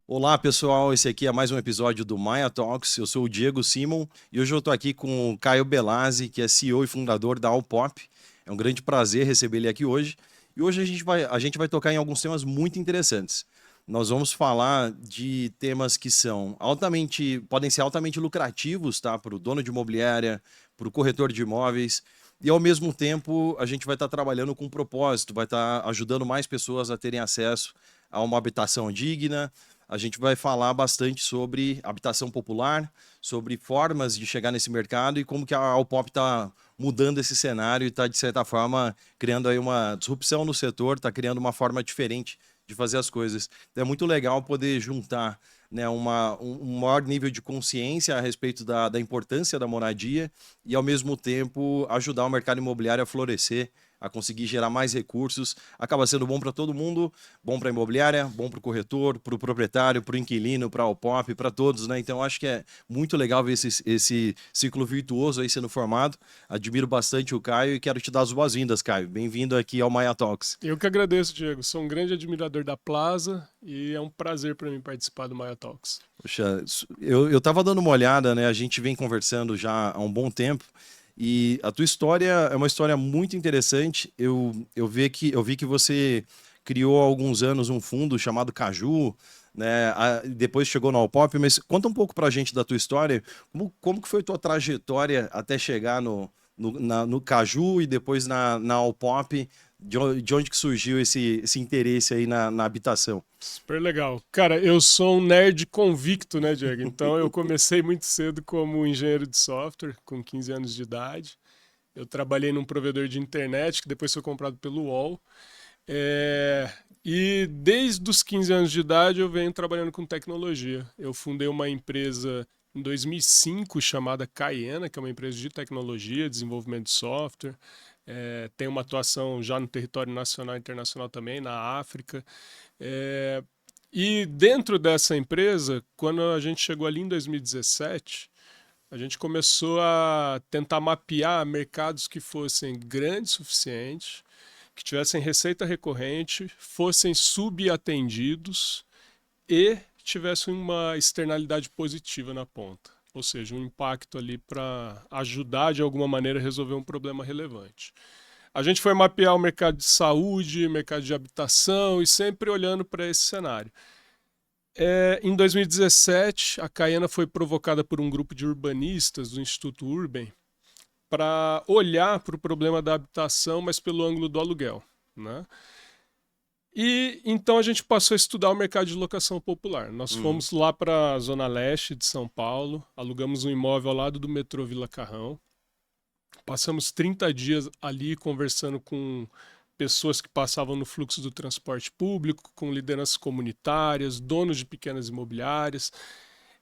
Olá, pessoal. Esse aqui é mais um episódio do Maya Talks. Eu sou o Diego Simon e hoje eu estou aqui com o Caio Belazzi, que é CEO e fundador da Alpop. É um grande prazer receber ele aqui hoje. E hoje a gente vai tocar em alguns temas muito interessantes. Nós vamos falar de temas que podem ser altamente lucrativos, tá? Para o dono de imobiliária, para o corretor de imóveis. E ao mesmo tempo, a gente vai estar trabalhando com um propósito, vai estar ajudando mais pessoas a terem acesso a uma habitação digna. A gente vai falar bastante sobre habitação popular, sobre formas de chegar nesse mercado e como que a Alpop está mudando esse cenário e está, de certa forma, criando aí uma disrupção no setor, está criando uma forma diferente de fazer as coisas. Então, é muito legal poder juntar, né, um maior nível de consciência a respeito da importância da moradia e, ao mesmo tempo, ajudar o mercado imobiliário a florescer, a conseguir gerar mais recursos. Acaba sendo bom para todo mundo, bom para a imobiliária, bom para o corretor, para o proprietário, para o inquilino, para a Alpop, para todos, né? Então, acho que é muito legal ver esse ciclo virtuoso aí sendo formado. Admiro bastante o Caio e quero te dar as boas-vindas, Caio. Bem-vindo aqui ao Maya Talks. Eu que agradeço, Diego. Sou um grande admirador da Plaza e é um prazer para mim participar do Maya Talks. Poxa, eu estava dando uma olhada, né? A gente vem conversando já há um bom tempo e a tua história é uma história muito interessante. Eu vi que você criou há alguns anos um fundo chamado Caju, né? Depois chegou na Alpop, mas conta um pouco para a gente da tua história. Como que foi tua trajetória até chegar no Caju e depois na Alpop? De onde que surgiu esse interesse aí na habitação? Super legal. Cara, eu sou um nerd convicto, né, Diego? Então eu comecei muito cedo como engenheiro de software, com 15 anos de idade. Eu trabalhei num provedor de internet que depois foi comprado pelo UOL. É, E desde os 15 anos de idade eu venho trabalhando com tecnologia. Eu fundei uma empresa em 2005 chamada Cayena, que é uma empresa de tecnologia, desenvolvimento de software. Tem uma atuação já no território nacional e internacional também, na África. É, e dentro dessa empresa, quando a gente chegou ali em 2017, a gente começou a tentar mapear mercados que fossem grandes o suficiente, que tivessem receita recorrente, fossem subatendidos e tivessem uma externalidade positiva na ponta. Ou seja, um impacto ali para ajudar de alguma maneira a resolver um problema relevante. A gente foi mapear o mercado de saúde, mercado de habitação e sempre olhando para esse cenário. Em 2017, a Caiena foi provocada por um grupo de urbanistas do Instituto Urban para olhar para o problema da habitação, mas pelo ângulo do aluguel, né? E então a gente passou a estudar o mercado de locação popular. Nós Uhum. fomos lá para a zona leste de São Paulo, alugamos um imóvel ao lado do metrô Vila Carrão. Passamos 30 dias ali conversando com pessoas que passavam no fluxo do transporte público, com lideranças comunitárias, donos de pequenas imobiliárias.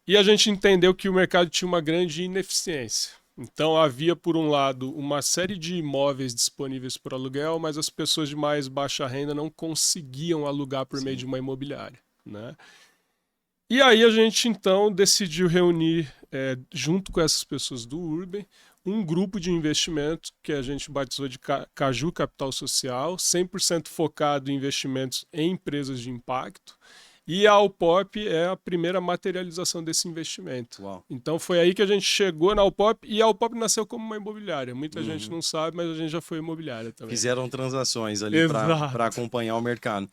E a gente entendeu que o mercado tinha uma grande ineficiência. Então havia, por um lado, uma série de imóveis disponíveis por aluguel, mas as pessoas de mais baixa renda não conseguiam alugar por meio de Sim. uma imobiliária, né? E aí a gente então decidiu reunir, junto com essas pessoas do Urban, um grupo de investimento que a gente batizou de Caju Capital Social, 100% focado em investimentos em empresas de impacto. E a Alpop é a primeira materialização desse investimento. Uau. Então foi aí que a gente chegou na Alpop e a Alpop nasceu como uma imobiliária. Muita gente Uhum. não sabe, mas a gente já foi imobiliária também. Fizeram transações ali para Exato. acompanhar o mercado.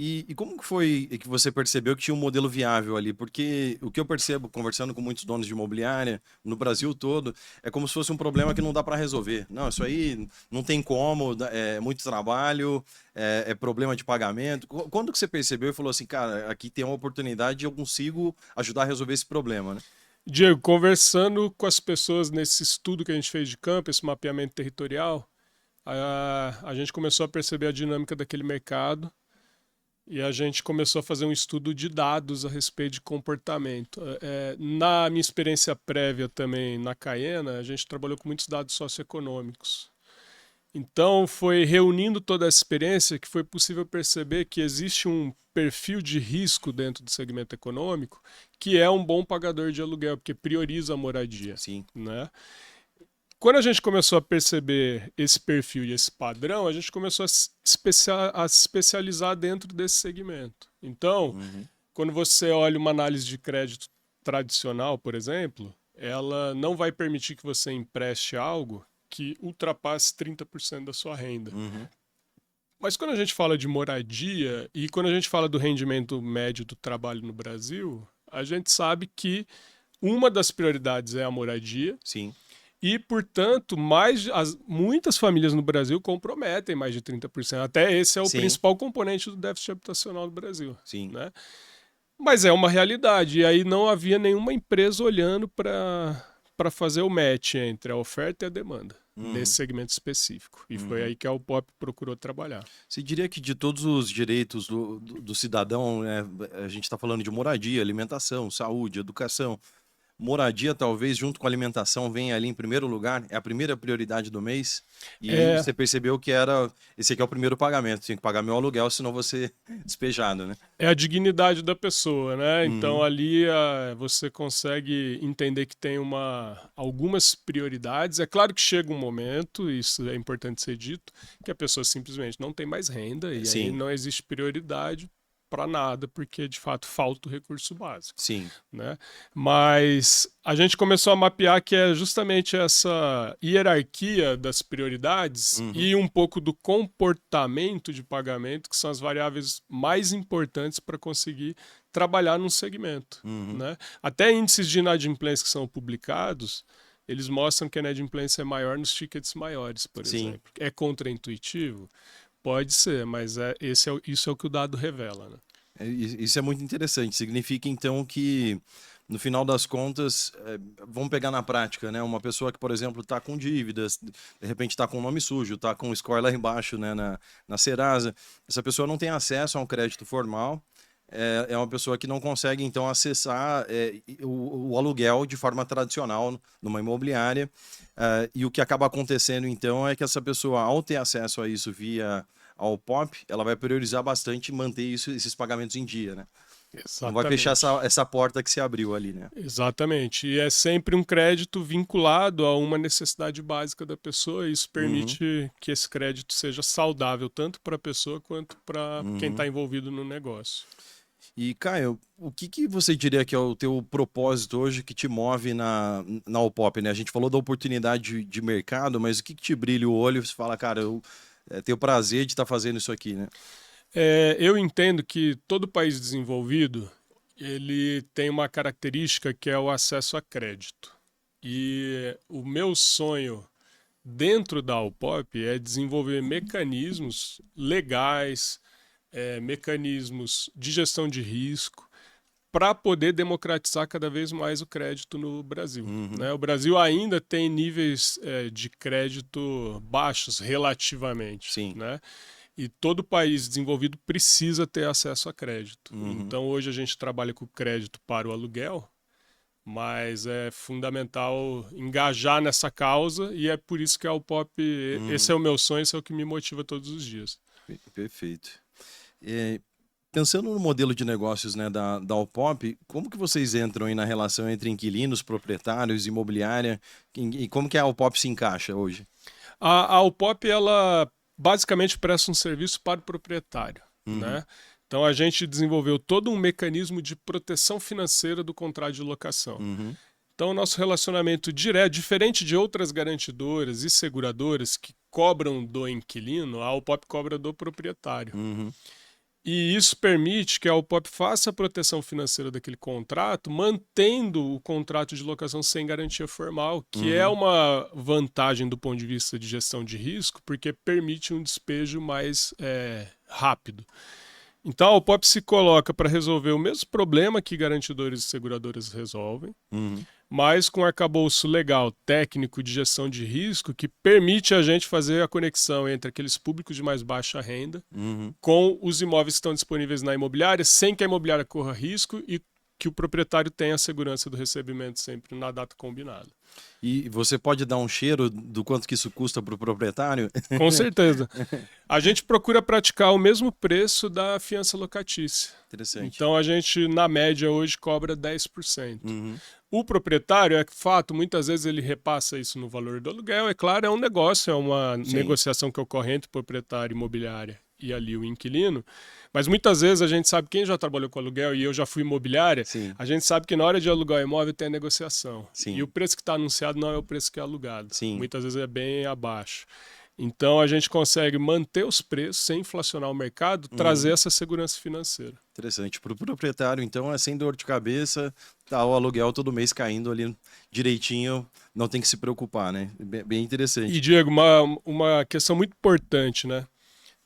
E como que foi que você percebeu que tinha um modelo viável ali? Porque o que eu percebo conversando com muitos donos de imobiliária no Brasil todo é como se fosse um problema que não dá para resolver. Não, isso aí não tem como, é muito trabalho, é problema de pagamento. Quando que você percebeu e falou assim, cara, aqui tem uma oportunidade e eu consigo ajudar a resolver esse problema, né? Diego, conversando com as pessoas nesse estudo que a gente fez de campo, esse mapeamento territorial, a gente começou a perceber a dinâmica daquele mercado e a gente começou a fazer um estudo de dados a respeito de comportamento. Na minha experiência prévia também na Caena, a gente trabalhou com muitos dados socioeconômicos. Então, foi reunindo toda essa experiência que foi possível perceber que existe um perfil de risco dentro do segmento econômico que é um bom pagador de aluguel, porque prioriza a moradia, Sim. né? Quando a gente começou a perceber esse perfil e esse padrão, a gente começou a se especializar dentro desse segmento. Então, Uhum. quando você olha uma análise de crédito tradicional, por exemplo, ela não vai permitir que você empreste algo que ultrapasse 30% da sua renda. Uhum. Mas quando a gente fala de moradia e quando a gente fala do rendimento médio do trabalho no Brasil, a gente sabe que uma das prioridades é a moradia Sim, e, portanto, muitas famílias no Brasil comprometem mais de 30%. Até esse é o sim, principal componente do déficit habitacional do Brasil, sim. né? Mas é uma realidade. E aí não havia nenhuma empresa olhando para fazer o match entre a oferta e a demanda nesse Uhum. segmento específico. E foi Uhum. aí que a Alpop procurou trabalhar. Você diria que de todos os direitos do cidadão, né, a gente está falando de moradia, alimentação, saúde, educação. Moradia, talvez, junto com alimentação, venha ali em primeiro lugar, é a primeira prioridade do mês. E É, você percebeu que esse aqui é o primeiro pagamento, tinha que pagar meu aluguel, senão você despejado, né? é a dignidade da pessoa, né? Então Uhum. ali você consegue entender que tem algumas prioridades. É claro que chega um momento, isso é importante ser dito, que a pessoa simplesmente não tem mais renda e aí Sim, não existe prioridade para nada, porque de fato falta o recurso básico, sim. né? Mas a gente começou a mapear que é justamente essa hierarquia das prioridades Uhum. e um pouco do comportamento de pagamento que são as variáveis mais importantes para conseguir trabalhar num segmento, Uhum. né? Até índices de inadimplência que são publicados, eles mostram que a inadimplência é maior nos tickets maiores, por Sim. exemplo. É contraintuitivo? Pode ser, mas isso é o que o dado revela, né? Isso é muito interessante. Significa, então, que, no final das contas, vamos pegar na prática, né? Uma pessoa que, por exemplo, está com dívidas, de repente está com nome sujo, está com score lá embaixo, né, na Serasa. Essa pessoa não tem acesso a um crédito formal. É uma pessoa que não consegue, então, acessar o aluguel de forma tradicional numa imobiliária. E o que acaba acontecendo, então, é que essa pessoa, ao ter acesso a isso via ao POP, ela vai priorizar bastante manter esses pagamentos em dia, né? Não vai fechar Exatamente. essa porta que se abriu ali, né? Exatamente. E é sempre um crédito vinculado a uma necessidade básica da pessoa, e isso Uhum, permite que esse crédito seja saudável tanto para a pessoa quanto para quem está uhum. envolvido no negócio. E, Caio, o que que você diria que é o teu propósito hoje que te move na Upop, né? A gente falou da oportunidade de mercado, mas o que que te brilha o olho e você fala, cara, eu tenho prazer de estar fazendo isso aqui, né? Eu entendo que todo país desenvolvido ele tem uma característica que é o acesso a crédito. E o meu sonho dentro da Alpop é desenvolver mecanismos legais, mecanismos de gestão de risco para poder democratizar cada vez mais o crédito no Brasil, Uhum, né? O Brasil ainda tem níveis de crédito baixos relativamente, sim. né? E todo país desenvolvido precisa ter acesso a crédito. Uhum, Então hoje a gente trabalha com crédito para o aluguel, mas é fundamental engajar nessa causa e é por isso que a Alpop, esse uhum. é o meu sonho, esse é o que me motiva todos os dias. Perfeito. É, pensando no modelo de negócios, né, da Upop, como que vocês entram aí na relação entre inquilinos, proprietários, imobiliária, e como que a Upop se encaixa hoje? A Alpop, ela basicamente presta um serviço para o proprietário, Uhum, né? Então a gente desenvolveu todo um mecanismo de proteção financeira do contrato de locação. uhum, Então o nosso relacionamento direto, diferente de outras garantidoras e seguradoras que cobram do inquilino, a Alpop cobra do proprietário. uhum, E isso permite que a Alpop faça a proteção financeira daquele contrato, mantendo o contrato de locação sem garantia formal, que é uhum, uma vantagem do ponto de vista de gestão de risco, porque permite um despejo mais rápido. Então a Alpop se coloca para resolver o mesmo problema que garantidores e seguradoras resolvem, uhum, mas com arcabouço legal, técnico de gestão de risco, que permite a gente fazer a conexão entre aqueles públicos de mais baixa renda uhum. com os imóveis que estão disponíveis na imobiliária, sem que a imobiliária corra risco e que o proprietário tenha a segurança do recebimento sempre na data combinada. E você pode dar um cheiro do quanto que isso custa para o proprietário? Com certeza. A gente procura praticar o mesmo preço da fiança locatícia. Interessante. Então a gente, na média, hoje cobra 10%. Uhum, O proprietário, é fato, muitas vezes ele repassa isso no valor do aluguel. É claro, é um negócio, é uma sim. negociação que ocorre entre proprietário e imobiliária e ali o inquilino. Mas muitas vezes a gente sabe, quem já trabalhou com aluguel e eu já fui imobiliária, Sim, a gente sabe que na hora de alugar o imóvel tem a negociação. E sim, o preço que está anunciado não é o preço que é alugado. sim. Muitas vezes é bem abaixo. Então a gente consegue manter os preços sem inflacionar o mercado, trazer essa segurança financeira. Interessante. Para o proprietário, então, é sem dor de cabeça, tá o aluguel todo mês caindo ali direitinho, não tem que se preocupar, né? Bem E, interessante. Diego, uma questão muito importante, né?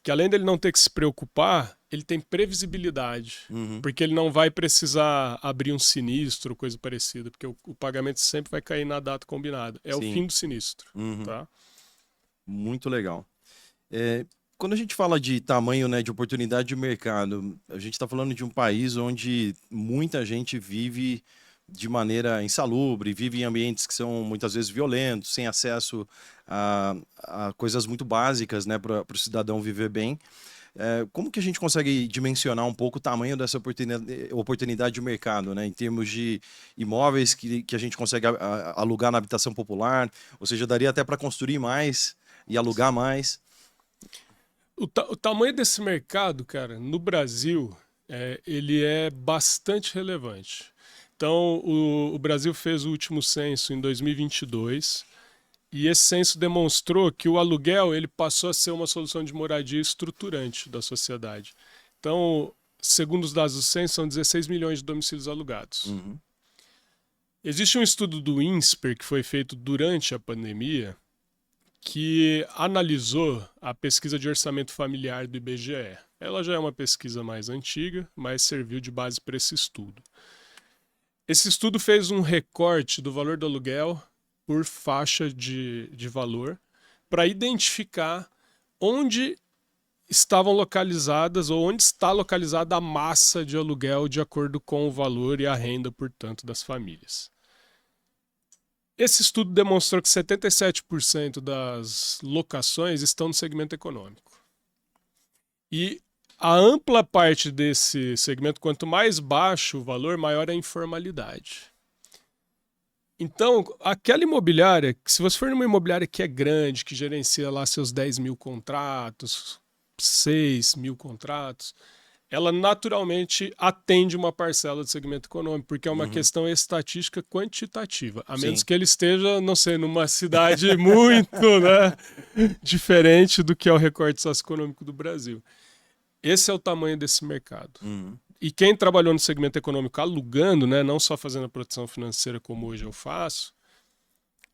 Que além dele não ter que se preocupar, ele tem previsibilidade. Uhum. Porque ele não vai precisar abrir um sinistro, coisa parecida, porque o pagamento sempre vai cair na data combinada. É o Sim. fim do sinistro, Uhum. tá? Muito legal. É, quando a gente fala de tamanho, né, de oportunidade de mercado, a gente está falando de um país onde muita gente vive de maneira insalubre, vive em ambientes que são muitas vezes violentos, sem acesso a coisas muito básicas, né, para o cidadão viver bem. Como que a gente consegue dimensionar um pouco o tamanho dessa oportunidade de mercado, né, em termos de imóveis que a gente consegue alugar na habitação popular, ou seja, daria até para construir mais e alugar mais? O tamanho desse mercado, cara, no Brasil, ele é bastante relevante. Então, o Brasil fez o último censo em 2022 e esse censo demonstrou que o aluguel ele passou a ser uma solução de moradia estruturante da sociedade. Então, segundo os dados do censo, são 16 milhões de domicílios alugados. Uhum. Existe um estudo do INSPER que foi feito durante a pandemia que analisou a pesquisa de orçamento familiar do IBGE. Ela já é uma pesquisa mais antiga, mas serviu de base para esse estudo. Esse estudo fez um recorte do valor do aluguel por faixa de valor para identificar onde estavam localizadas ou onde está localizada a massa de aluguel de acordo com o valor e a renda, portanto, das famílias. Esse estudo demonstrou que 77% das locações estão no segmento econômico. E a ampla parte desse segmento, quanto mais baixo o valor, maior é a informalidade. Então, aquela imobiliária, se você for numa imobiliária que é grande, que gerencia lá seus 10 mil contratos, 6 mil contratos, ela naturalmente atende uma parcela do segmento econômico, porque é uma Uhum. questão estatística quantitativa, a menos Sim. que ele esteja, não sei, numa cidade muito, né, diferente do que é o recorte socioeconômico do Brasil. Esse é o tamanho desse mercado. Uhum. E quem trabalhou no segmento econômico alugando, né, não só fazendo a proteção financeira como hoje eu faço,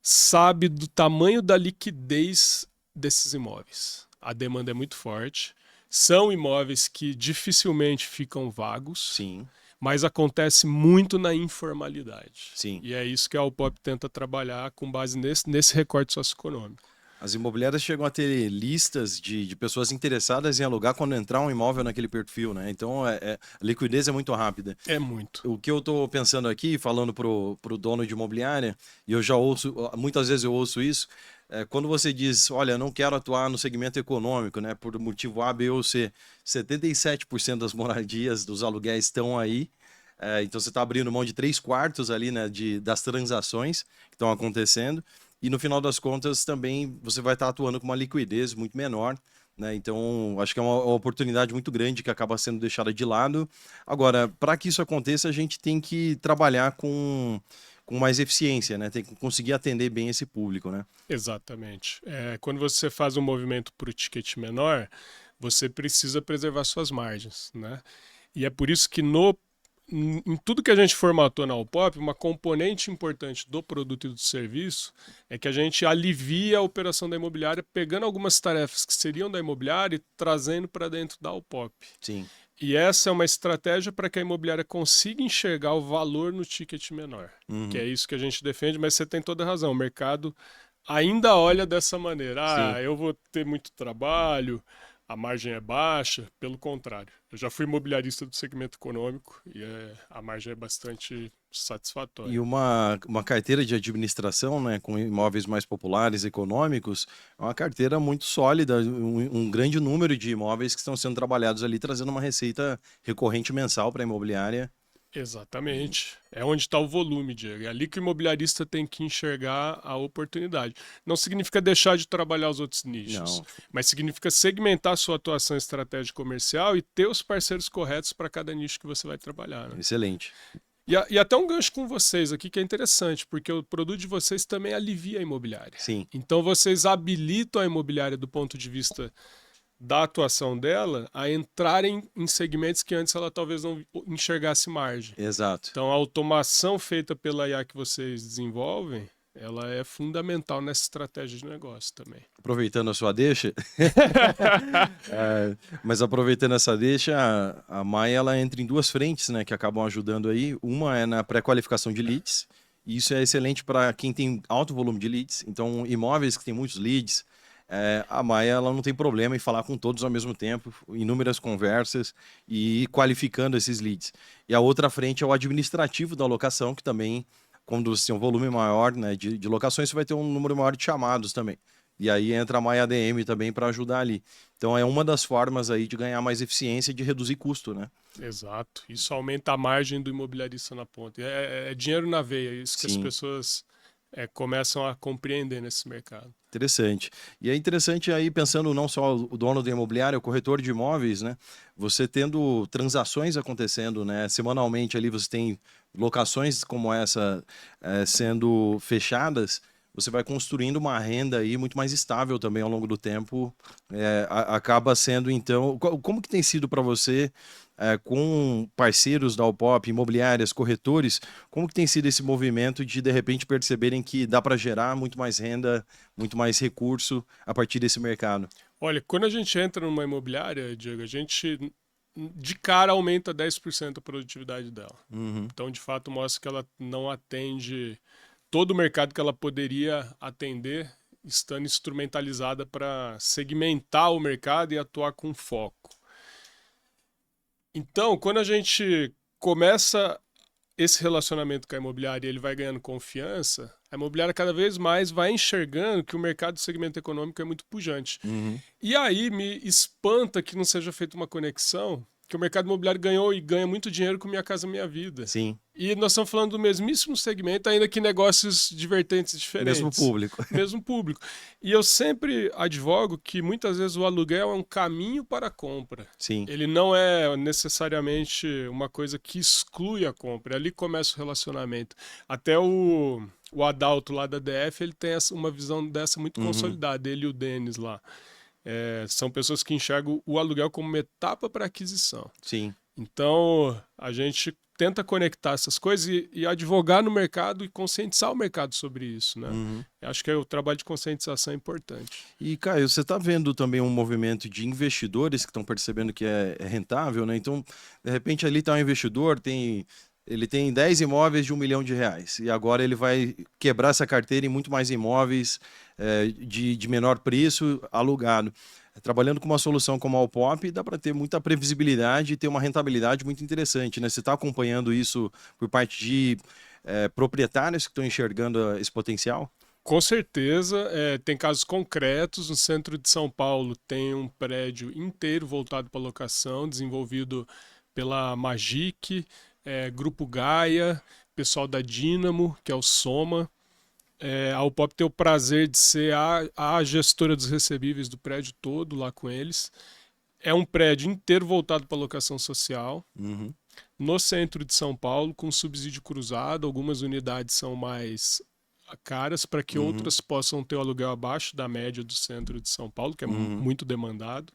sabe do tamanho da liquidez desses imóveis. A demanda é muito forte. São imóveis que dificilmente ficam vagos, Sim, mas acontece muito na informalidade. sim. E é isso que a UPOP tenta trabalhar com base nesse recorte socioeconômico. As imobiliárias chegam a ter listas de pessoas interessadas em alugar quando entrar um imóvel naquele perfil, né? Então, a liquidez é muito rápida. É muito. O que eu estou pensando aqui, falando pro dono de imobiliária, e eu já ouço, muitas vezes eu ouço isso, quando você diz, olha, eu não quero atuar no segmento econômico, né? Por motivo A, B ou C, 77% das moradias, dos aluguéis estão aí. Então você está abrindo mão de 3/4 ali, né, das transações que estão acontecendo. E no final das contas também você vai estar atuando com uma liquidez muito menor, né? Então acho que é uma oportunidade muito grande que acaba sendo deixada de lado. Agora, para que isso aconteça, a gente tem que trabalhar com mais eficiência, né? Tem que conseguir atender bem esse público, né? Exatamente. Quando você faz um movimento para o ticket menor, você precisa preservar suas margens, né? E é por isso que em tudo que a gente formatou na UPOP, uma componente importante do produto e do serviço é que a gente alivia a operação da imobiliária, pegando algumas tarefas que seriam da imobiliária e trazendo para dentro da UPOP. Sim. E essa é uma estratégia para que a imobiliária consiga enxergar o valor no ticket menor, que Uhum. é isso que a gente defende, mas você tem toda a razão, o mercado ainda olha dessa maneira. Sim. Eu vou ter muito trabalho, a margem é baixa. Pelo contrário, eu já fui imobiliarista do segmento econômico e a margem é bastante E satisfatória. uma carteira de administração, né, com imóveis mais populares, econômicos, é uma carteira muito sólida, um grande número de imóveis que estão sendo trabalhados ali, trazendo uma receita recorrente mensal para a imobiliária. Exatamente. É onde está o volume, Diego. É ali que o imobiliarista tem que enxergar a oportunidade. Não significa deixar de trabalhar os outros nichos, Não, mas significa segmentar a sua atuação estratégica comercial e ter os parceiros corretos para cada nicho que você vai trabalhar, né? excelente. E até um gancho com vocês aqui que é interessante, porque o produto de vocês também alivia a imobiliária. Sim, Então vocês habilitam a imobiliária do ponto de vista da atuação dela a entrar em segmentos que antes ela talvez não enxergasse margem. exato. Então, a automação feita pela IA que vocês desenvolvem, ela é fundamental nessa estratégia de negócio também. Aproveitando a sua deixa, mas aproveitando essa deixa, a Maia ela entra em duas frentes, né, que acabam ajudando aí. Uma é na pré-qualificação de leads, e isso é excelente para quem tem alto volume de leads. Então, imóveis que têm muitos leads, a Maia ela não tem problema em falar com todos ao mesmo tempo, inúmeras conversas e ir qualificando esses leads. E a outra frente é o administrativo da locação, que também, quando você tem um volume maior, né, de locações, você vai ter um número maior de chamados também. E aí entra a Maia ADM também para ajudar ali. Então é uma das formas aí de ganhar mais eficiência e de reduzir custo, né? Exato. Isso aumenta a margem do imobiliarista na ponta. É dinheiro na veia, é isso que as Sim. pessoas começam a compreender nesse mercado. Interessante. E é interessante aí, pensando não só o dono do imobiliário, o corretor de imóveis, né? Você tendo transações acontecendo, né? Semanalmente ali você tem locações como essa sendo fechadas, você vai construindo uma renda aí muito mais estável também ao longo do tempo. Acaba sendo, então... Como que tem sido para você, com parceiros da Alpop, imobiliárias, corretores, como que tem sido esse movimento de repente, perceberem que dá para gerar muito mais renda, muito mais recurso a partir desse mercado? Olha, quando a gente entra numa imobiliária, Diego, a gente de cara aumenta 10% a produtividade dela. Uhum. Então, de fato, mostra que ela não atende todo o mercado que ela poderia atender, estando instrumentalizada para segmentar o mercado e atuar com foco. Então, quando a gente começa esse relacionamento com a imobiliária e ele vai ganhando confiança, a imobiliária cada vez mais vai enxergando que o mercado do segmento econômico é muito pujante. Uhum. E aí me espanta que não seja feita uma conexão, que o mercado imobiliário ganhou e ganha muito dinheiro com Minha Casa Minha Vida. Sim, E nós estamos falando do mesmíssimo segmento, ainda que negócios de vertentes mesmo diferentes. público. Mesmo público. E eu sempre advogo que muitas vezes o aluguel é um caminho para a compra. Sim. Ele não é necessariamente uma coisa que exclui a compra. Ali começa o relacionamento. Até o Adalto lá da DF, ele tem uma visão dessa muito consolidada, ele e o Denis lá. São pessoas que enxergam o aluguel como uma etapa para aquisição. Sim. Então, a gente tenta conectar essas coisas e advogar no mercado e conscientizar o mercado sobre isso, né? Eu acho que o trabalho de conscientização é importante. E, Caio, você está vendo também um movimento de investidores que estão percebendo que é rentável, né? Então, de repente, ali está um investidor, ele tem 10 imóveis de R$ 1 milhão, e agora ele vai quebrar essa carteira em muito mais imóveis de menor preço alugado. Trabalhando com uma solução como a Alpop, dá para ter muita previsibilidade e ter uma rentabilidade muito interessante, né? Você está acompanhando isso por parte de proprietários que estão enxergando esse potencial? Com certeza, tem casos concretos. No centro de São Paulo tem um prédio inteiro voltado para locação, desenvolvido pela Magic, Grupo Gaia, pessoal da Dínamo, que é o Soma. A Alpop tem o prazer de ser a gestora dos recebíveis do prédio todo lá com eles. É um prédio inteiro voltado para locação social, no centro de São Paulo, com subsídio cruzado. Algumas unidades são mais caras para que outras possam ter o aluguel abaixo da média do centro de São Paulo, que é muito demandado.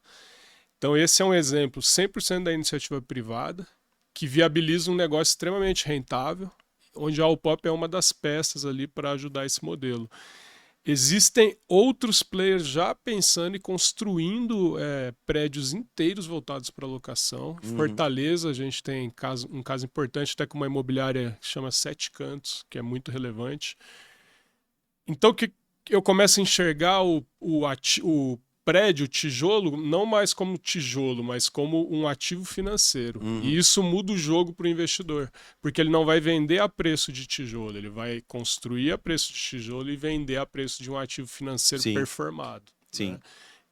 Então esse é um exemplo 100% da iniciativa privada, que viabiliza um negócio extremamente rentável, onde a Alpop é uma das peças ali para ajudar esse modelo. Existem outros players já pensando e construindo prédios inteiros voltados para locação. Fortaleza, a gente tem um caso importante, até com uma imobiliária que chama Sete Cantos, que é muito relevante. Então, que eu começo a enxergar o prédio, o tijolo, não mais como tijolo, mas como um ativo financeiro. E isso muda o jogo para o investidor, porque ele não vai vender a preço de tijolo, ele vai construir a preço de tijolo e vender a preço de um ativo financeiro performado. Sim. Né?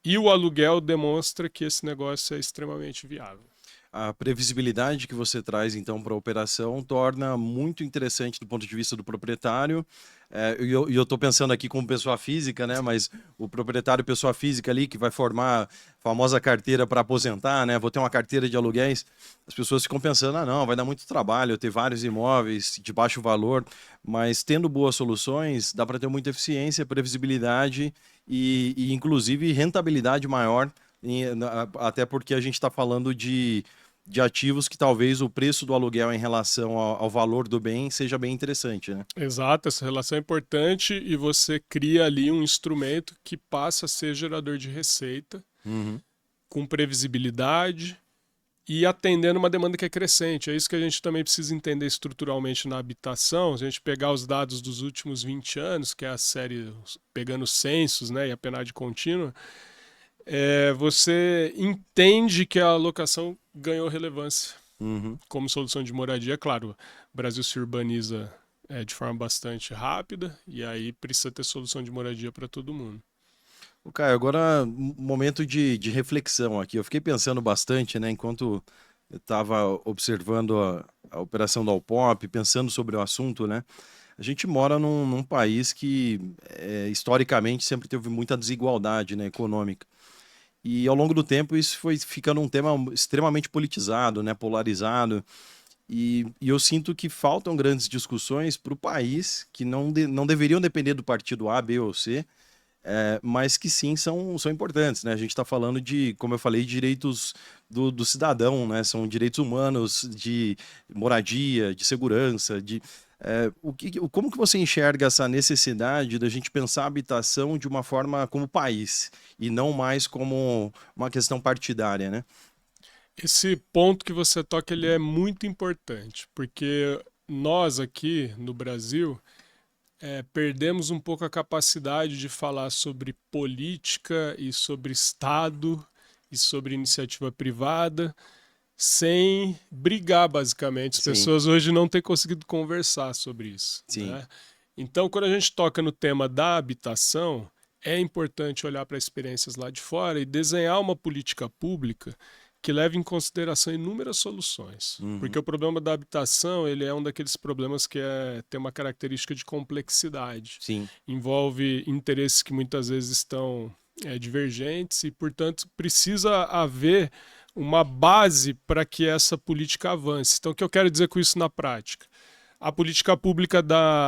E o aluguel demonstra que esse negócio é extremamente viável. A previsibilidade que você traz, então, para a operação torna muito interessante do ponto de vista do proprietário. E eu estou pensando aqui como pessoa física, né? Mas o proprietário, pessoa física ali, que vai formar a famosa carteira para aposentar, né? Vou ter uma carteira de aluguéis. As pessoas ficam pensando, ah, não, vai dar muito trabalho eu ter vários imóveis de baixo valor. Mas tendo boas soluções, dá para ter muita eficiência, previsibilidade e inclusive, rentabilidade maior. Até porque a gente está falando de ativos que talvez o preço do aluguel em relação ao valor do bem seja bem interessante, né? Exato, essa relação é importante e você cria ali um instrumento que passa a ser gerador de receita, Uhum. com previsibilidade e atendendo uma demanda que é crescente. É isso que a gente também precisa entender estruturalmente na habitação. Se a gente pegar os dados dos últimos 20 anos, que é a série pegando censos, né, e a PNAD contínua, você entende que a alocação ganhou relevância Uhum. como solução de moradia. Claro, o Brasil se urbaniza de forma bastante rápida e aí precisa ter solução de moradia para todo mundo. O Caio, agora momento de reflexão aqui. Eu fiquei pensando bastante, né, enquanto eu estava observando a operação da Alpop, pensando sobre o assunto, né? A gente mora num país que historicamente sempre teve muita desigualdade, né, econômica. E ao longo do tempo isso foi ficando um tema extremamente politizado, né, polarizado. E eu sinto que faltam grandes discussões para o país que não deveriam depender do partido A, B ou C, mas que sim são importantes, né? A gente está falando de, como eu falei, direitos do cidadão, né? São direitos humanos de moradia, de segurança, como que você enxerga essa necessidade da gente pensar a habitação de uma forma como país e não mais como uma questão partidária, né? Esse ponto que você toca ele é muito importante, porque nós aqui no Brasil perdemos um pouco a capacidade de falar sobre política e sobre Estado e sobre iniciativa privada sem brigar, basicamente. As Sim, pessoas hoje não têm conseguido conversar sobre isso, sim. né? Então, quando a gente toca no tema da habitação, é importante olhar para experiências lá de fora e desenhar uma política pública que leve em consideração inúmeras soluções. Porque Uhum. o problema da habitação ele é um daqueles problemas que tem uma característica de complexidade. Sim. Envolve interesses que muitas vezes estão divergentes e, portanto, precisa haver uma base para que essa política avance. Então, o que eu quero dizer com isso na prática? A política pública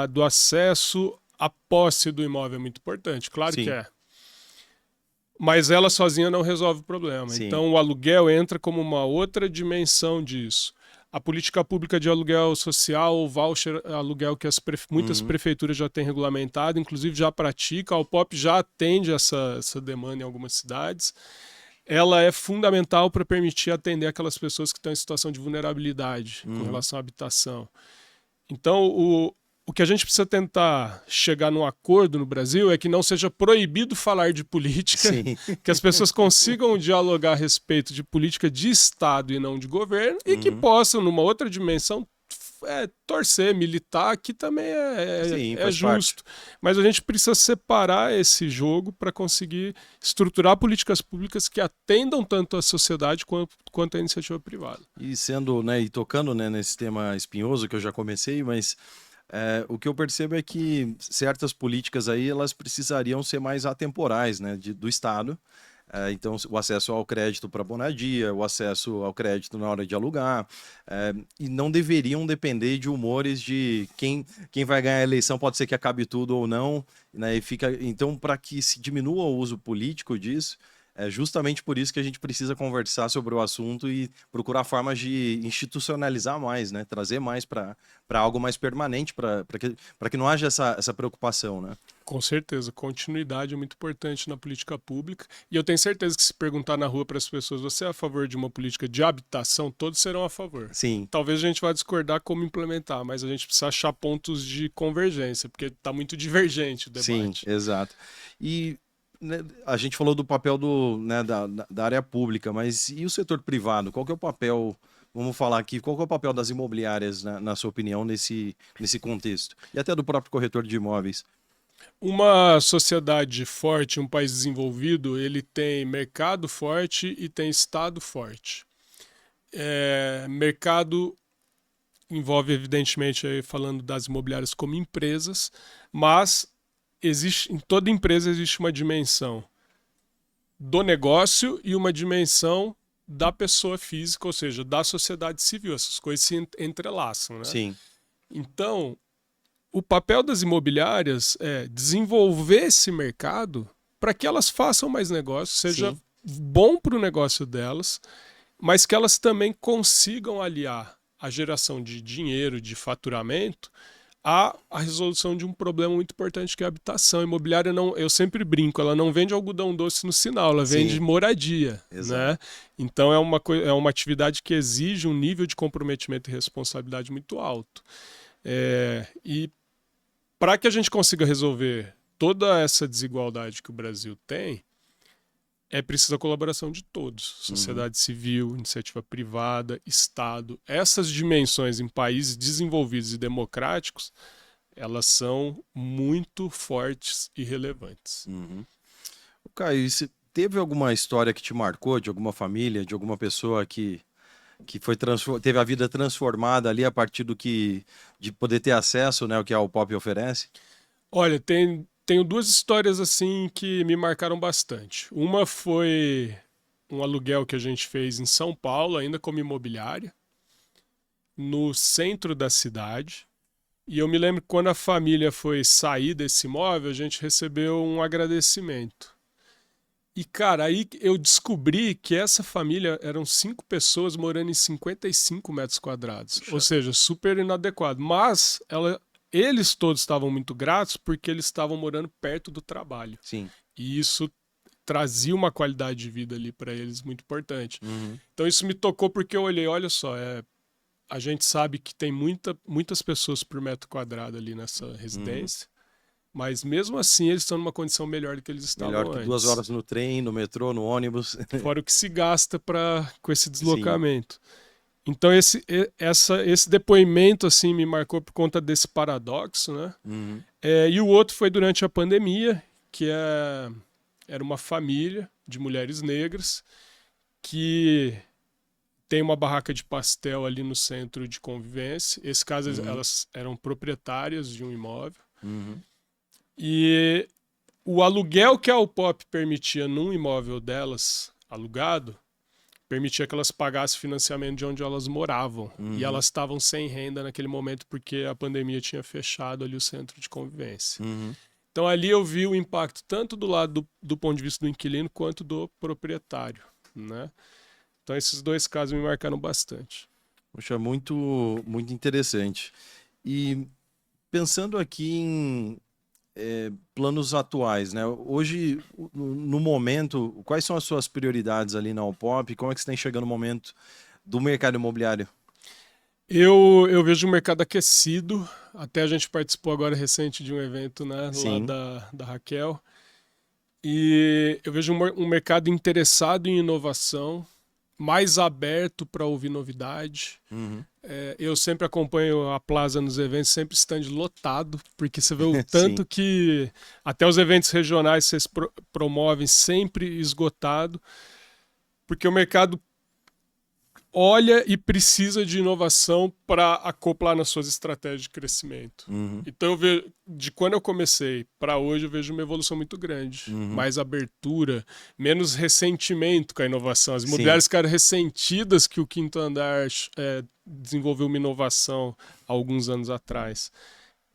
do acesso à posse do imóvel é muito importante, claro que Sim, é. Mas ela sozinha não resolve o problema. sim. Então o aluguel entra como uma outra dimensão disso. A política pública de aluguel social, o voucher aluguel que muitas Uhum. prefeituras já têm regulamentado, inclusive já pratica, a Alpop já atende essa demanda em algumas cidades. Ela é fundamental para permitir atender aquelas pessoas que estão em situação de vulnerabilidade com Uhum. relação à habitação. Então, o que a gente precisa tentar chegar num acordo no Brasil é que não seja proibido falar de política, Sim. que as pessoas consigam dialogar a respeito de política de Estado e não de governo, e que Uhum. possam, numa outra dimensão, torcer, militar, que também Sim, é faz parte. justo. Mas a gente precisa separar esse jogo para conseguir estruturar políticas públicas que atendam tanto a sociedade quanto a iniciativa privada. E sendo, né, e tocando, né, nesse tema espinhoso que eu já comecei, mas o que eu percebo é que certas políticas aí elas precisariam ser mais atemporais, né, do Estado. Então, o acesso ao crédito para moradia, o acesso ao crédito na hora de alugar, e não deveriam depender de humores de quem vai ganhar a eleição, pode ser que acabe tudo ou não, né? Então, para que se diminua o uso político disso, é justamente por isso que a gente precisa conversar sobre o assunto e procurar formas de institucionalizar mais, né? Trazer mais para algo mais permanente, para que não haja essa preocupação, né? Com certeza, continuidade é muito importante na política pública. E eu tenho certeza que se perguntar na rua para as pessoas, você é a favor de uma política de habitação? Todos serão a favor. Sim, Talvez a gente vá discordar como implementar, mas a gente precisa achar pontos de convergência, porque está muito divergente o sim, debate. exato. E né, a gente falou do papel né, da área pública, mas e o setor privado? Qual que é o papel, vamos falar aqui, qual que é o papel das imobiliárias, na sua opinião, nesse contexto? E até do próprio corretor de imóveis? Uma sociedade forte, um país desenvolvido, ele tem mercado forte e tem Estado forte. Mercado envolve, evidentemente, aí falando das imobiliárias como empresas, mas em toda empresa existe uma dimensão do negócio e uma dimensão da pessoa física, ou seja, da sociedade civil. Essas coisas se entrelaçam, né? Sim. Então, o papel das imobiliárias é desenvolver esse mercado para que elas façam mais negócio, seja Sim. bom para o negócio delas, mas que elas também consigam aliar a geração de dinheiro, de faturamento, a resolução de um problema muito importante que é a habitação. A imobiliária não, eu sempre brinco, ela não vende algodão doce no sinal, ela vende Sim. moradia, Exato. né? Então é uma atividade que exige um nível de comprometimento e responsabilidade muito alto. E para que a gente consiga resolver toda essa desigualdade que o Brasil tem, é preciso a colaboração de todos. Sociedade civil, iniciativa privada, Estado. Essas dimensões em países desenvolvidos e democráticos, elas são muito fortes e relevantes. Caio, teve alguma história que te marcou, de alguma família, de alguma pessoa que teve a vida transformada ali a partir de poder ter acesso, né, ao que a Alpop oferece? Olha, tenho duas histórias assim que me marcaram bastante. Uma foi um aluguel que a gente fez em São Paulo, ainda como imobiliária, no centro da cidade. E eu me lembro que quando a família foi sair desse imóvel, a gente recebeu um agradecimento. E, cara, aí eu descobri que essa família eram 5 pessoas morando em 55 metros quadrados. Puxa. Ou seja, super inadequado. Mas eles todos estavam muito gratos porque eles estavam morando perto do trabalho. Sim. E isso trazia uma qualidade de vida ali para eles muito importante. Então isso me tocou porque eu olhei, olha só, a gente sabe que tem muitas pessoas por metro quadrado ali nessa residência, mas mesmo assim eles estão numa condição melhor do que eles estavam Melhor que antes. 2 horas no trem, no metrô, no ônibus. Fora o que se gasta com esse deslocamento. Então esse depoimento assim me marcou por conta desse paradoxo, né? E o outro foi durante a pandemia, que era uma família de mulheres negras que tem uma barraca de pastel ali no centro de convivência. Esse caso, elas eram proprietárias de um imóvel. E o aluguel que a Alpop permitia num imóvel delas, alugado, permitia que elas pagassem financiamento de onde elas moravam. E elas estavam sem renda naquele momento porque a pandemia tinha fechado ali o centro de convivência. Então ali eu vi o impacto tanto do lado do ponto de vista do inquilino quanto do proprietário, né? Então esses dois casos me marcaram bastante. Poxa, muito, muito interessante. E pensando aqui em planos atuais, né? Hoje, no momento, quais são as suas prioridades ali na Alpop? Como é que você está enxergando o momento do mercado imobiliário? Eu vejo o mercado aquecido. Até a gente participou agora recente de um evento, né, lá da Raquel. E eu vejo um mercado interessado em inovação, mais aberto para ouvir novidade. Eu sempre acompanho a Plaza nos eventos, sempre stand lotado, porque você vê o tanto que até os eventos regionais vocês promovem sempre esgotado, porque o mercado olha e precisa de inovação para acoplar nas suas estratégias de crescimento. Então eu vejo, de quando eu comecei para hoje, eu vejo uma evolução muito grande. Mais abertura, menos ressentimento com a inovação. As imobiliárias ficaram ressentidas que o Quinto Andar desenvolveu uma inovação há alguns anos atrás.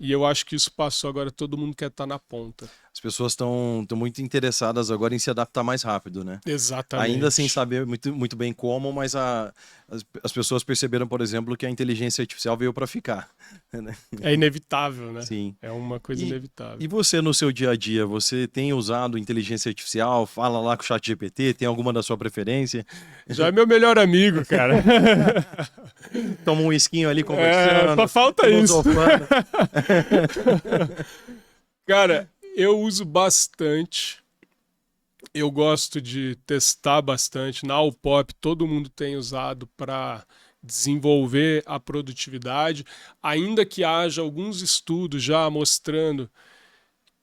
E eu acho que isso passou, agora todo mundo quer estar na ponta. As pessoas estão muito interessadas agora em se adaptar mais rápido, né? Exatamente. Ainda sem saber muito bem como, mas as pessoas perceberam, por exemplo, que a inteligência artificial veio para ficar. Né? É inevitável, né? Sim. É uma coisa inevitável. E você, no seu dia a dia, você tem usado inteligência artificial? Fala lá com o ChatGPT? Tem alguma da sua preferência? Já é meu melhor amigo, cara. Toma um esquinho ali conversando. Só falta isso. Cara, eu uso bastante. Eu gosto de testar bastante. Na Alpop, todo mundo tem usado para desenvolver a produtividade, ainda que haja alguns estudos já mostrando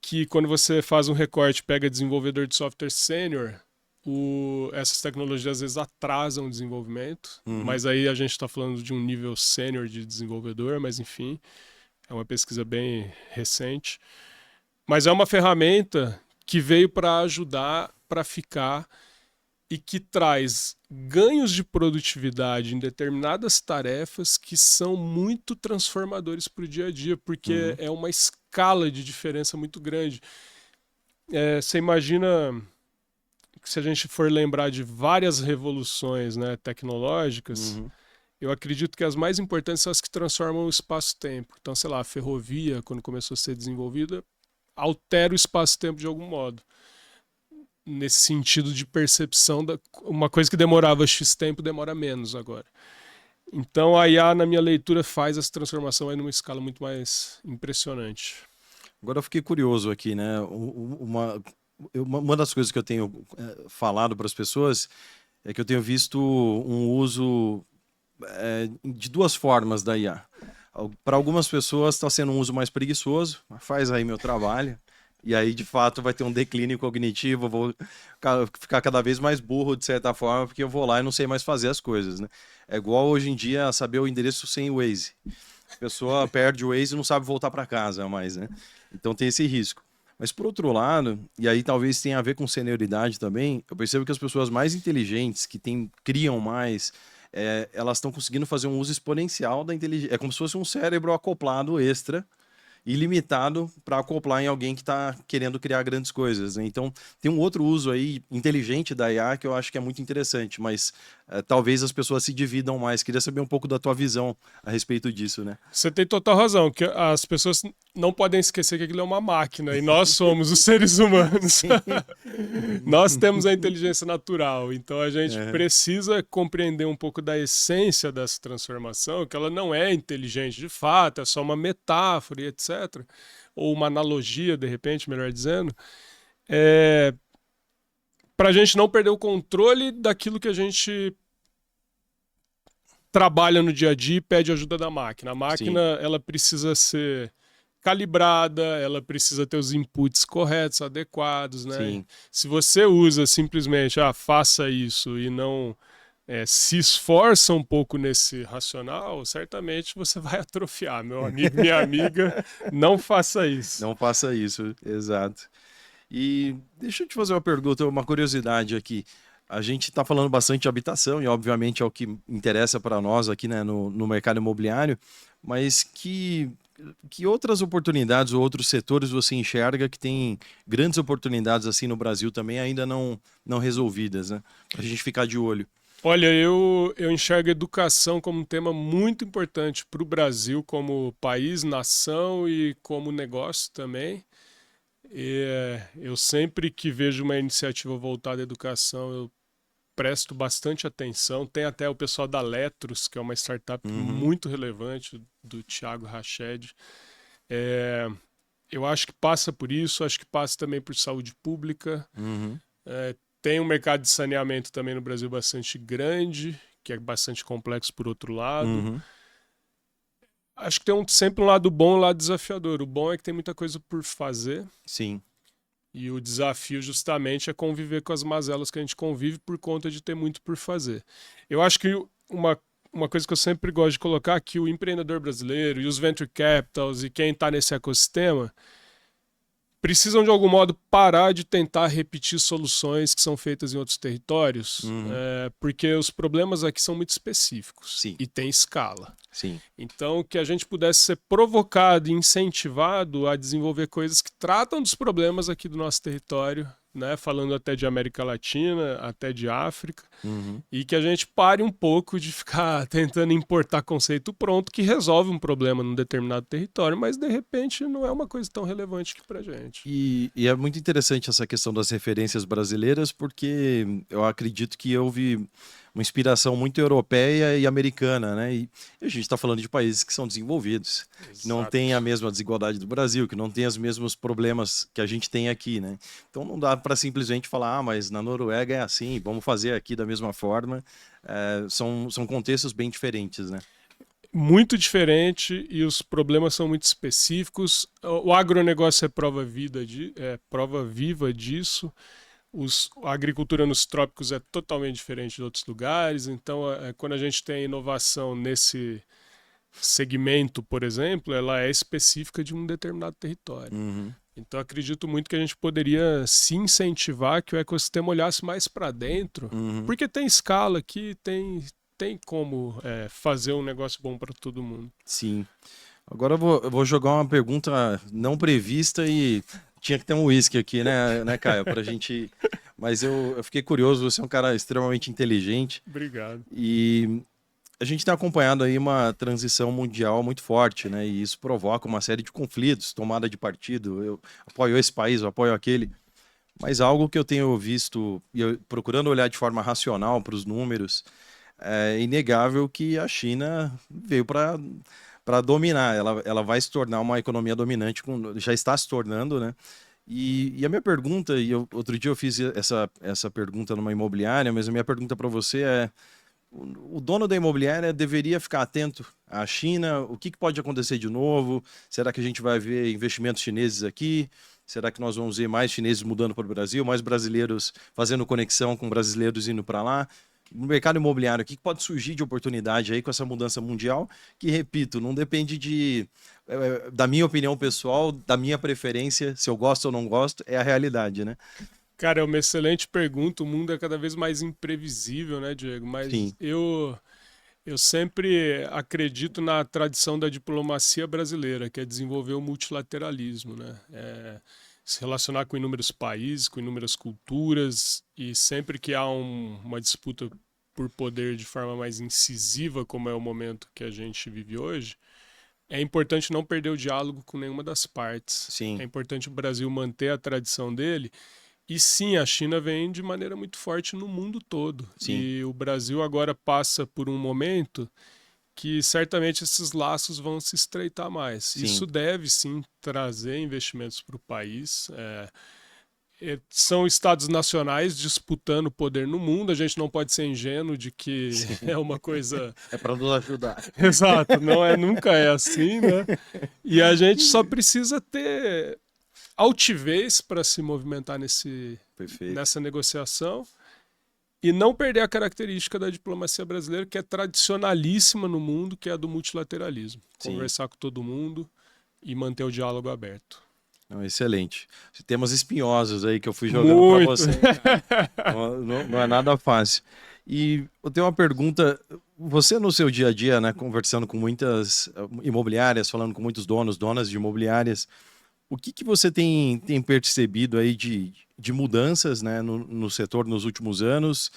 que quando você faz um recorte, pega desenvolvedor de software sênior, essas tecnologias às vezes atrasam o desenvolvimento, Uhum. mas aí a gente está falando de um nível sênior de desenvolvedor, mas enfim, é uma pesquisa bem recente. Mas é uma ferramenta que veio para ajudar, para ficar e que traz ganhos de produtividade em determinadas tarefas que são muito transformadores para o dia a dia, porque Uhum. é uma escala de diferença muito grande. Você imagina que se a gente for lembrar de várias revoluções, né, tecnológicas, Uhum. eu acredito que as mais importantes são as que transformam o espaço-tempo. Então, sei lá, a ferrovia, quando começou a ser desenvolvida, altera o espaço-tempo de algum modo. Nesse sentido de percepção, uma coisa que demorava X tempo demora menos agora. Então a IA, na minha leitura, faz essa transformação aí numa escala muito mais impressionante. Agora eu fiquei curioso aqui, né? Uma das coisas que eu tenho falado para as pessoas é que eu tenho visto um uso de duas formas da IA. Para algumas pessoas está sendo um uso mais preguiçoso, faz aí meu trabalho, e aí de fato vai ter um declínio cognitivo, eu vou ficar cada vez mais burro de certa forma, porque eu vou lá e não sei mais fazer as coisas, né? É igual hoje em dia saber o endereço sem o Waze. A pessoa perde o Waze e não sabe voltar para casa mais, né? Então tem esse risco. Mas por outro lado, e aí talvez tenha a ver com senioridade também, eu percebo que as pessoas mais inteligentes, que criam mais, elas estão conseguindo fazer um uso exponencial da inteligência. É como se fosse um cérebro acoplado extra, ilimitado, para acoplar em alguém que está querendo criar grandes coisas, né? Então, tem um outro uso aí inteligente da IA que eu acho que é muito interessante, mas talvez as pessoas se dividam mais. Queria saber um pouco da tua visão a respeito disso, né? Você tem total razão, que as pessoas não podem esquecer que aquilo é uma máquina e nós somos os seres humanos. Nós temos a inteligência natural, então a gente É, precisa compreender um pouco da essência dessa transformação, que ela não é inteligente de fato, é só uma metáfora e etc. Ou uma analogia, de repente, melhor dizendo. Para a gente não perder o controle daquilo que a gente trabalha no dia a dia e pede ajuda da máquina. A máquina, sim, ela precisa ser calibrada, ela precisa ter os inputs corretos, adequados, né? sim. Se você usa simplesmente, faça isso e não se esforça um pouco nesse racional, certamente você vai atrofiar, meu amigo, minha amiga, não faça isso. Não faça isso, exato. E deixa eu te fazer uma pergunta, uma curiosidade aqui. A gente está falando bastante de habitação e, obviamente, é o que interessa para nós aqui, né, no mercado imobiliário, mas que outras oportunidades ou outros setores você enxerga que tem grandes oportunidades assim no Brasil também ainda não resolvidas, né? Para a gente ficar de olho. Olha, eu enxergo a educação como um tema muito importante para o Brasil como país, nação e como negócio também. Eu sempre que vejo uma iniciativa voltada à educação, eu presto bastante atenção. Tem até o pessoal da Letros, que é uma startup Uhum, muito relevante, do Thiago Rached. É, eu acho que passa por isso, acho que passa também por saúde pública. uhum, Tem um mercado de saneamento também no Brasil bastante grande, que é bastante complexo por outro lado. uhum, Acho que tem sempre um lado bom e um lado desafiador. O bom é que tem muita coisa por fazer. sim, E o desafio justamente é conviver com as mazelas que a gente convive por conta de ter muito por fazer. Eu acho que uma coisa que eu sempre gosto de colocar aqui, o empreendedor brasileiro e os venture capitals e quem está nesse ecossistema precisam de algum modo parar de tentar repetir soluções que são feitas em outros territórios, uhum, porque os problemas aqui são muito específicos sim, e tem escala. sim, Então, que a gente pudesse ser provocado e incentivado a desenvolver coisas que tratam dos problemas aqui do nosso território, né? Falando até de América Latina, até de África, uhum. e que a gente pare um pouco de ficar tentando importar conceito pronto que resolve um problema num determinado território, mas de repente não é uma coisa tão relevante aqui pra gente. E é muito interessante essa questão das referências brasileiras, porque eu acredito que houve uma inspiração muito europeia e americana, né? E a gente está falando de países que são desenvolvidos, que não têm a Exato. mesma desigualdade do Brasil, que não têm os mesmos problemas que a gente tem aqui, né? Então não dá para simplesmente falar, mas na Noruega é assim, vamos fazer aqui da mesma forma. São contextos bem diferentes, né? Muito diferente e os problemas são muito específicos. O agronegócio é prova viva disso. A agricultura nos trópicos é totalmente diferente de outros lugares, então quando a gente tem inovação nesse segmento, por exemplo, ela é específica de um determinado território. Uhum. Então acredito muito que a gente poderia se incentivar que o ecossistema olhasse mais para dentro, Uhum. porque tem escala aqui, tem como fazer um negócio bom para todo mundo. Sim. Agora eu vou jogar uma pergunta não prevista e tinha que ter um whisky aqui, né, Caio? Pra gente. Mas eu fiquei curioso, você é um cara extremamente inteligente Obrigado. e a gente tem acompanhado aí uma transição mundial muito forte, né? E isso provoca uma série de conflitos, tomada de partido. Eu apoio esse país, eu apoio aquele. Mas algo que eu tenho visto, e procurando olhar de forma racional para os números, é inegável que a China veio para dominar. Ela vai se tornar uma economia dominante, já está se tornando, né? E a minha pergunta, outro dia eu fiz essa pergunta numa imobiliária, mas a minha pergunta para você é: o dono da imobiliária deveria ficar atento à China? O que pode acontecer de novo? Será que a gente vai ver investimentos chineses aqui? Será que nós vamos ver mais chineses mudando para o Brasil, mais brasileiros fazendo conexão com brasileiros indo para lá? No mercado imobiliário, o que pode surgir de oportunidade aí com essa mudança mundial? Que, repito, não depende da minha opinião pessoal, da minha preferência, se eu gosto ou não gosto, é a realidade, né? Cara, é uma excelente pergunta. O mundo é cada vez mais imprevisível, né, Diego? Mas Sim. eu sempre acredito na tradição da diplomacia brasileira, que é desenvolver o multilateralismo, né? Se relacionar com inúmeros países, com inúmeras culturas, e sempre que há uma disputa por poder de forma mais incisiva, como é o momento que a gente vive hoje, é importante não perder o diálogo com nenhuma das partes. Sim. É importante o Brasil manter a tradição dele. E sim, a China vem de maneira muito forte no mundo todo. Sim. E o Brasil agora passa por um momento que certamente esses laços vão se estreitar mais. Sim. Isso deve sim trazer investimentos para o país. São estados nacionais disputando poder no mundo. A gente não pode ser ingênuo de que é uma coisa. É para nos ajudar. Exato, nunca é assim, né? E a gente só precisa ter altivez para se movimentar nessa negociação e não perder a característica da diplomacia brasileira, que é tradicionalíssima no mundo, que é a do multilateralismo. Sim. Conversar com todo mundo e manter o diálogo aberto. Não, excelente. Temas espinhosos aí que eu fui jogando para você. Não é nada fácil. E eu tenho uma pergunta. Você no seu dia a dia, né, conversando com muitas imobiliárias, falando com muitos donas de imobiliárias, o que você tem percebido aí de mudanças, né, no setor nos últimos anos?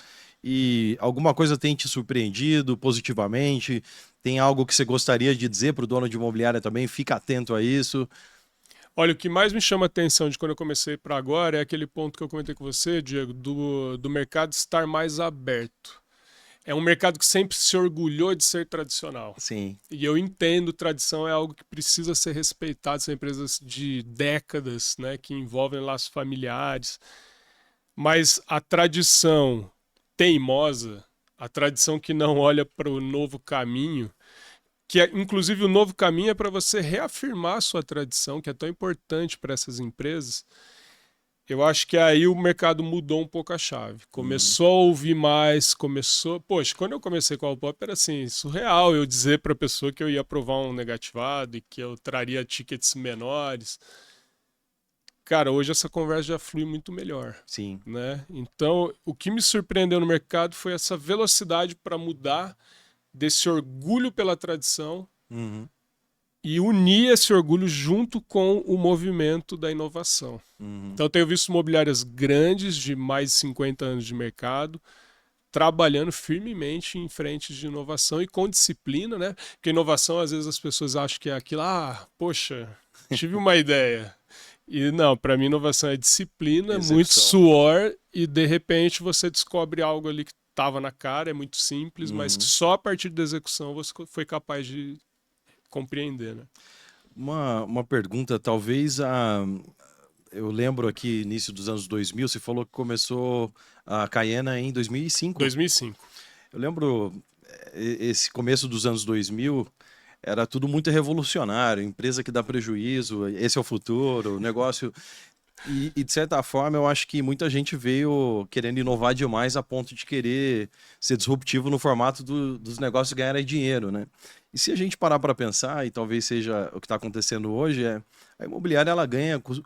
E alguma coisa tem te surpreendido positivamente? Tem algo que você gostaria de dizer para o dono de imobiliária também? Fica atento a isso. Olha, o que mais me chama a atenção de quando eu comecei para agora é aquele ponto que eu comentei com você, Diego, do mercado estar mais aberto. É um mercado que sempre se orgulhou de ser tradicional. Sim. E eu entendo, tradição é algo que precisa ser respeitado, são empresas de décadas, né, que envolvem laços familiares. Mas a tradição teimosa, a tradição que não olha para o novo caminho, inclusive o novo caminho é para você reafirmar a sua tradição, que é tão importante para essas empresas. Eu acho que aí o mercado mudou um pouco a chave. Começou a ouvir mais, Poxa, quando eu comecei com a Allpop era assim, surreal eu dizer para a pessoa que eu ia aprovar um negativado e que eu traria tickets menores. Cara, hoje essa conversa já flui muito melhor. Sim. Né? Então, o que me surpreendeu no mercado foi essa velocidade para mudar desse orgulho pela tradição e unir esse orgulho junto com o movimento da inovação. Então, eu tenho visto imobiliárias grandes, de mais de 50 anos de mercado, trabalhando firmemente em frentes de inovação e com disciplina, né? Porque inovação, às vezes, as pessoas acham que é aquilo, poxa, tive uma ideia. E não, para mim, inovação é disciplina, execução. Muito suor, e de repente você descobre algo ali que estava na cara, é muito simples, mas que só a partir da execução você foi capaz de compreender, né? Uma pergunta, talvez eu lembro aqui, início dos anos 2000, você falou que começou a Caiena em 2005. 2005. Eu lembro, esse começo dos anos 2000, era tudo muito revolucionário, empresa que dá prejuízo, esse é o futuro, o negócio... E, de certa forma, eu acho que muita gente veio querendo inovar demais a ponto de querer ser disruptivo no formato dos negócios ganharem dinheiro, né? E se a gente parar para pensar, e talvez seja o que está acontecendo hoje, a imobiliária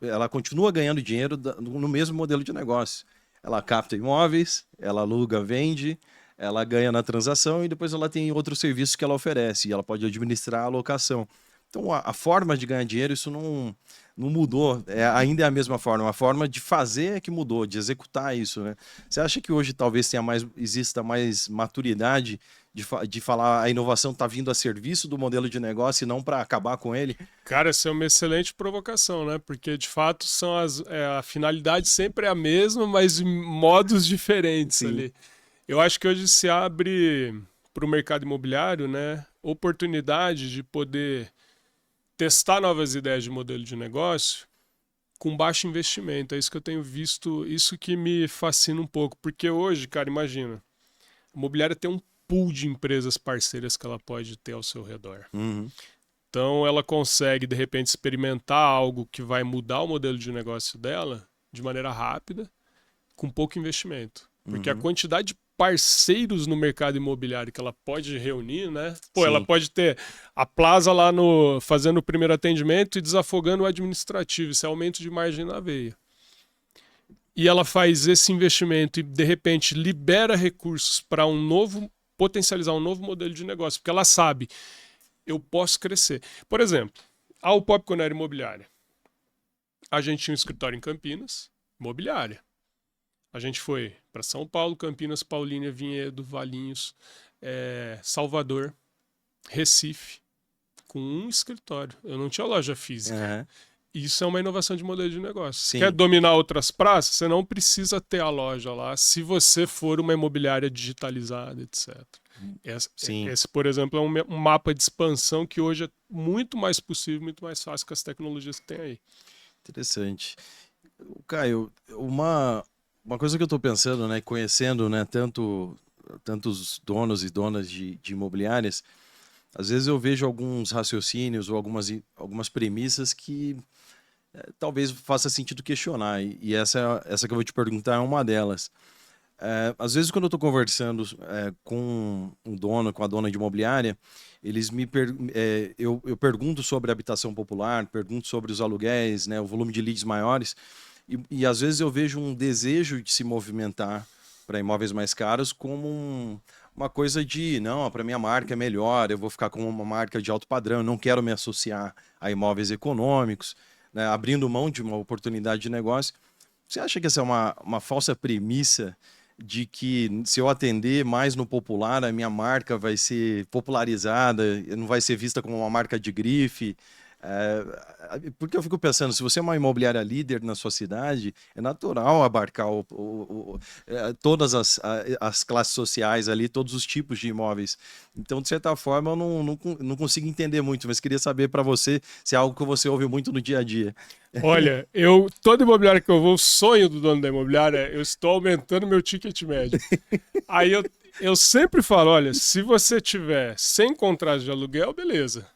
ela continua ganhando dinheiro no mesmo modelo de negócio. Ela capta imóveis, ela aluga, vende, ela ganha na transação e depois ela tem outros serviços que ela oferece, e ela pode administrar a locação. Então, a forma de ganhar dinheiro, isso não mudou, ainda é a mesma forma. A forma de fazer é que mudou, de executar isso, né? Você acha que hoje talvez exista mais maturidade de falar a inovação está vindo a serviço do modelo de negócio e não para acabar com ele? Cara, essa é uma excelente provocação, né? Porque de fato a finalidade sempre é a mesma, mas em modos diferentes. Sim. Ali. Eu acho que hoje se abre para o mercado imobiliário, né, oportunidade de poder testar novas ideias de modelo de negócio com baixo investimento. É isso que eu tenho visto, isso que me fascina um pouco. Porque hoje, cara, imagina, a imobiliária tem um pool de empresas parceiras que ela pode ter ao seu redor. Uhum. Então ela consegue, de repente, experimentar algo que vai mudar o modelo de negócio dela de maneira rápida, com pouco investimento. Porque a quantidade de parceiros no mercado imobiliário que ela pode reunir, né? Pô, sim, ela pode ter a Plaza lá fazendo o primeiro atendimento e desafogando o administrativo. Isso é aumento de margem na veia. E ela faz esse investimento e, de repente, libera recursos para potencializar um novo modelo de negócio. Porque ela sabe, eu posso crescer. Por exemplo, a Upop, quando era imobiliária, a gente tinha um escritório em Campinas, imobiliária. A gente foi para São Paulo, Campinas, Paulínia, Vinhedo, Valinhos, Salvador, Recife, com um escritório. Eu não tinha loja física. Uhum. Isso é uma inovação de modelo de negócio. Sim. Quer dominar outras praças? Você não precisa ter a loja lá se você for uma imobiliária digitalizada, etc. Esse, por exemplo, é um mapa de expansão que hoje é muito mais possível, muito mais fácil com as tecnologias que tem aí. Interessante. Caio, uma coisa que eu estou pensando, né, conhecendo, né, tantos donos e donas de imobiliárias, às vezes eu vejo alguns raciocínios ou algumas premissas que talvez faça sentido questionar, e essa que eu vou te perguntar é uma delas. Às vezes quando eu estou conversando com um dono, com a dona de imobiliária, eles eu pergunto sobre a habitação popular, pergunto sobre os aluguéis, né, o volume de leads maiores, e às vezes eu vejo um desejo de se movimentar para imóveis mais caros como uma coisa de, não, para minha marca é melhor, eu vou ficar com uma marca de alto padrão, eu não quero me associar a imóveis econômicos, né, abrindo mão de uma oportunidade de negócio. Você acha que essa é uma falsa premissa de que se eu atender mais no popular, a minha marca vai ser popularizada, não vai ser vista como uma marca de grife? Porque eu fico pensando, se você é uma imobiliária líder na sua cidade, é natural abarcar todas as classes sociais ali, todos os tipos de imóveis. Então, de certa forma, eu não consigo entender muito, mas queria saber para você se é algo que você ouve muito no dia a dia. Olha, toda imobiliária que eu vou, o sonho do dono da imobiliária, eu estou aumentando meu ticket médio. Aí eu sempre falo, olha, se você tiver 100 contratos de aluguel, beleza.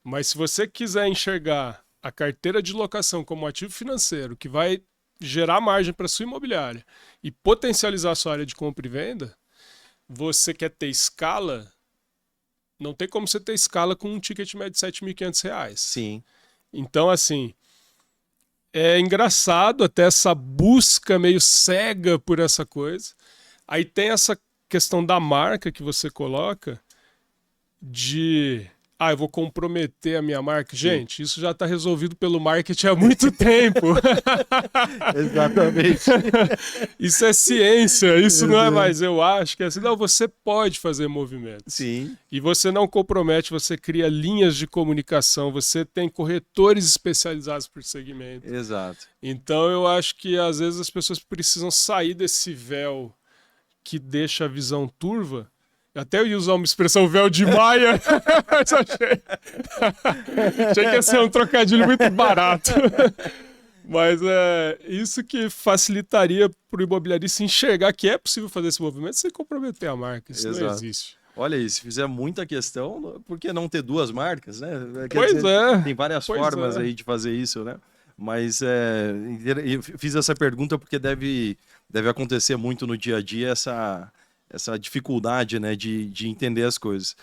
Mas se você quiser enxergar a carteira de locação como ativo financeiro que vai gerar margem para sua imobiliária e potencializar a sua área de compra e venda, você quer ter escala, não tem como você ter escala com um ticket médio de R$7.500. Sim. Então, assim, é engraçado até essa busca meio cega por essa coisa. Aí tem essa questão da marca que você coloca de... eu vou comprometer a minha marca. Gente, isso já está resolvido pelo marketing há muito tempo. Exatamente. Isso é ciência, isso não é mais eu acho que é assim. Não, você pode fazer movimentos. Sim. E você não compromete, você cria linhas de comunicação, você tem corretores especializados por segmento. Exato. Então eu acho que às vezes as pessoas precisam sair desse véu que deixa a visão turva. Até eu ia usar uma expressão véu de Maia, mas achei que ia ser um trocadilho muito barato. Mas é isso que facilitaria para o imobiliarista enxergar que é possível fazer esse movimento sem comprometer a marca. Isso não existe. Olha aí, se fizer muita questão, por que não ter duas marcas, né? Pois é. Tem várias formas aí de fazer isso, né? Mas eu fiz essa pergunta porque deve acontecer muito no dia a dia essa dificuldade, né, de entender as coisas.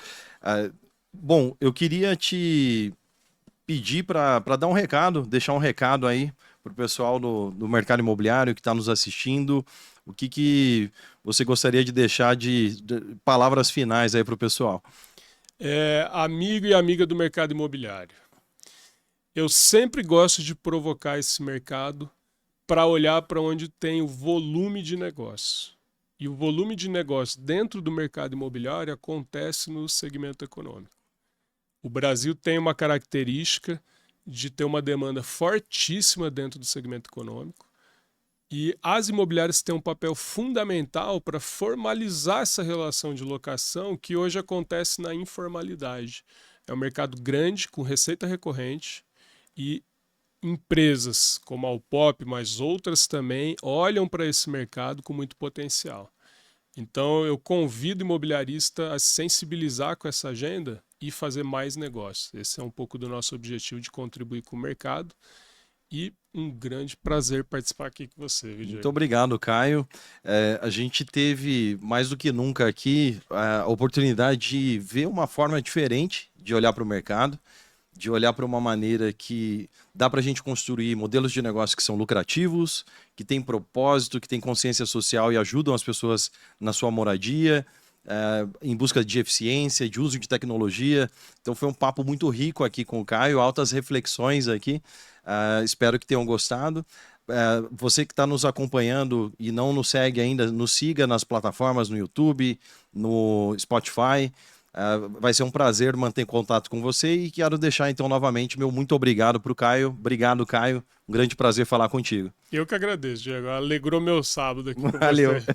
Bom, eu queria te pedir para dar um recado, deixar um recado aí para o pessoal do mercado imobiliário que está nos assistindo. O que você gostaria de deixar de palavras finais aí para o pessoal? Amigo e amiga do mercado imobiliário. Eu sempre gosto de provocar esse mercado para olhar para onde tem o volume de negócio. E o volume de negócio dentro do mercado imobiliário acontece no segmento econômico. O Brasil tem uma característica de ter uma demanda fortíssima dentro do segmento econômico e as imobiliárias têm um papel fundamental para formalizar essa relação de locação que hoje acontece na informalidade. É um mercado grande, com receita recorrente, e empresas como a Alpop, mas outras também, olham para esse mercado com muito potencial. Então eu convido o imobiliarista a se sensibilizar com essa agenda e fazer mais negócios. Esse é um pouco do nosso objetivo de contribuir com o mercado. E um grande prazer participar aqui com você, Diego. Muito obrigado, Caio. A gente teve, mais do que nunca aqui, a oportunidade de ver uma forma diferente de olhar para o mercado, de olhar para uma maneira que dá para a gente construir modelos de negócio que são lucrativos, que têm propósito, que têm consciência social e ajudam as pessoas na sua moradia, em busca de eficiência, de uso de tecnologia. Então foi um papo muito rico aqui com o Caio, altas reflexões aqui. Espero que tenham gostado. Você que está nos acompanhando e não nos segue ainda, nos siga nas plataformas, no YouTube, no Spotify. Vai ser um prazer manter contato com você e quero deixar então novamente meu muito obrigado para o Caio. Obrigado, Caio. Um grande prazer falar contigo. Eu que agradeço, Diego. Alegrou meu sábado aqui com Valeu. você.